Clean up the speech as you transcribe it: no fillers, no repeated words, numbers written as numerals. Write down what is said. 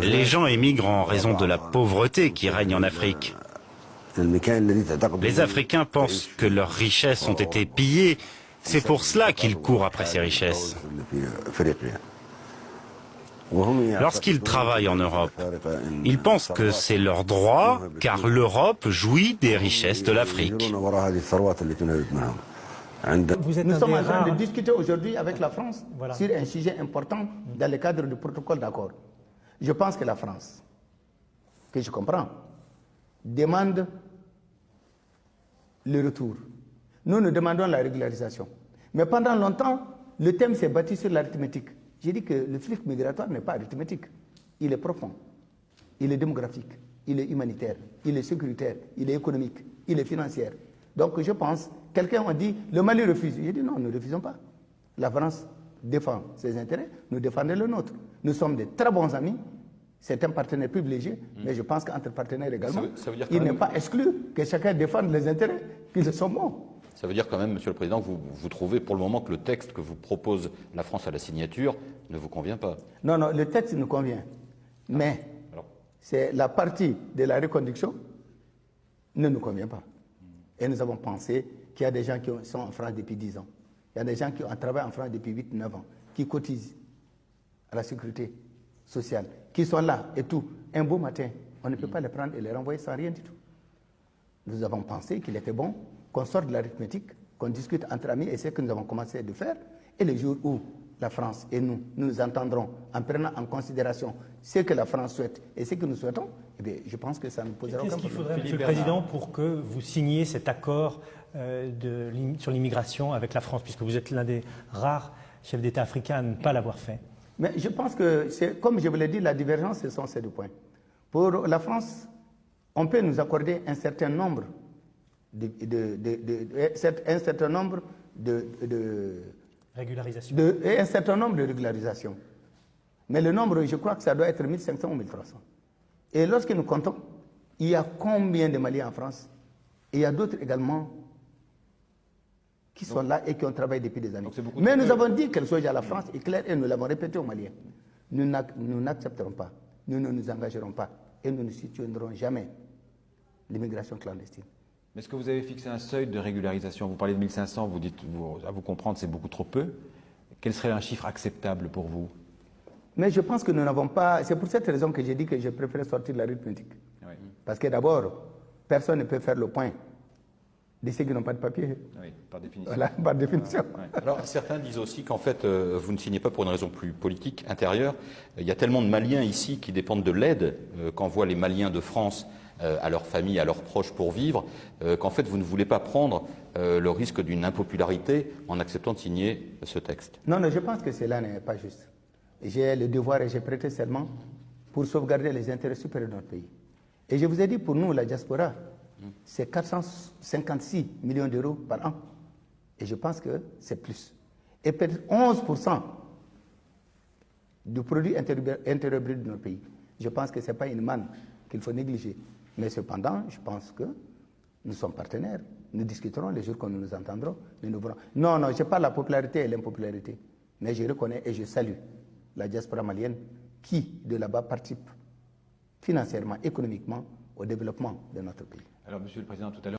Les gens émigrent en raison de la pauvreté qui règne en Afrique. Les Africains pensent que leurs richesses ont été pillées. C'est pour cela qu'ils courent après ces richesses. Lorsqu'ils travaillent en Europe, ils pensent que c'est leur droit, car l'Europe jouit des richesses de l'Afrique. Nous sommes en train de discuter aujourd'hui avec la France sur un sujet important dans le cadre du protocole d'accord. Je pense que la France, que je comprends, demande le retour. Nous demandons la régularisation. Mais pendant longtemps, le thème s'est bâti sur l'arithmétique. J'ai dit que le flux migratoire n'est pas arithmétique. Il est profond, il est démographique, il est humanitaire, il est sécuritaire, il est économique, il est financier. Donc je pense, quelqu'un a dit, le Mali refuse. J'ai dit non, nous ne refusons pas. La France défend ses intérêts, nous défendons le nôtre. Nous sommes de très bons amis, c'est un partenaire privilégié, mais je pense qu'entre partenaires également, il n'est pas exclu que chacun défende les intérêts qui sont bons. Ça veut dire quand même, Monsieur le Président, que vous trouvez pour le moment que le texte que vous propose la France à la signature ne vous convient pas? Non, non, le texte nous convient. Mais c'est la partie de la reconduction ne nous convient pas. Et nous avons pensé qu'il y a des gens qui sont en France depuis 10 ans. Il y a des gens qui ont travaillé en France depuis 8-9 ans, qui cotisent à la sécurité sociale, qui sont là et tout. Un beau matin, on ne peut pas les prendre et les renvoyer sans rien du tout. Nous avons pensé qu'il était bon qu'on sorte de l'arithmétique, qu'on discute entre amis, et c'est ce que nous avons commencé de faire. Et le jour où la France et nous nous entendrons en prenant en considération ce que la France souhaite et ce que nous souhaitons, eh bien, je pense que ça ne posera aucun problème. Qu'est-ce qu'il faudrait, Monsieur le Président, pour que vous signiez cet accord sur l'immigration avec la France, puisque vous êtes l'un des rares chefs d'État africains à ne pas l'avoir fait? Mais je pense que, comme je vous l'ai dit, la divergence, ce sont ces deux points. Pour la France, on peut nous accorder un certain nombre de régularisations. Mais le nombre, je crois que ça doit être 1500 ou 1300. Et lorsque nous comptons, il y a combien de Maliens en France? Et il y a d'autres également qui sont là et qui ont travaillé depuis des années. Mais nous avons dit que le soja à la France est clair et nous l'avons répété aux Maliens. Nous n'accepterons pas, nous ne nous engagerons pas et nous ne soutiendrons jamais l'immigration clandestine. Mais est-ce que vous avez fixé un seuil de régularisation? Vous parlez de 1500, vous dites, à vous comprendre, c'est beaucoup trop peu. Quel serait un chiffre acceptable pour vous? Mais je pense que nous n'avons pas... C'est pour cette raison que j'ai dit que je préfère sortir de l'arithmétique. Oui. Parce que d'abord, personne ne peut faire le point de ceux qui n'ont pas de papier. Oui, par définition. Voilà, par définition. Ouais. Alors, certains disent aussi qu'en fait, vous ne signez pas pour une raison plus politique, intérieure. Il y a tellement de Maliens ici qui dépendent de l'aide qu'envoient les Maliens de France à leurs familles, à leurs proches pour vivre, qu'en fait, vous ne voulez pas prendre le risque d'une impopularité en acceptant de signer ce texte. Non, non, je pense que cela n'est pas juste. J'ai le devoir et j'ai prêté serment pour sauvegarder les intérêts supérieurs de notre pays. Et je vous ai dit, pour nous, la diaspora, c'est 456 millions d'euros par an. Et je pense que c'est plus. Et peut-être 11% du produit intérieur brut de notre pays. Je pense que ce n'est pas une manne qu'il faut négliger. Mais cependant, je pense que nous sommes partenaires. Nous discuterons les jours que nous nous entendrons. Mais nous verrons. Non, non, je parle de la popularité et l'impopularité. Mais je reconnais et je salue la diaspora malienne qui, de là-bas, participe financièrement, économiquement au développement de notre pays. Alors, Monsieur le Président, tout à l'heure,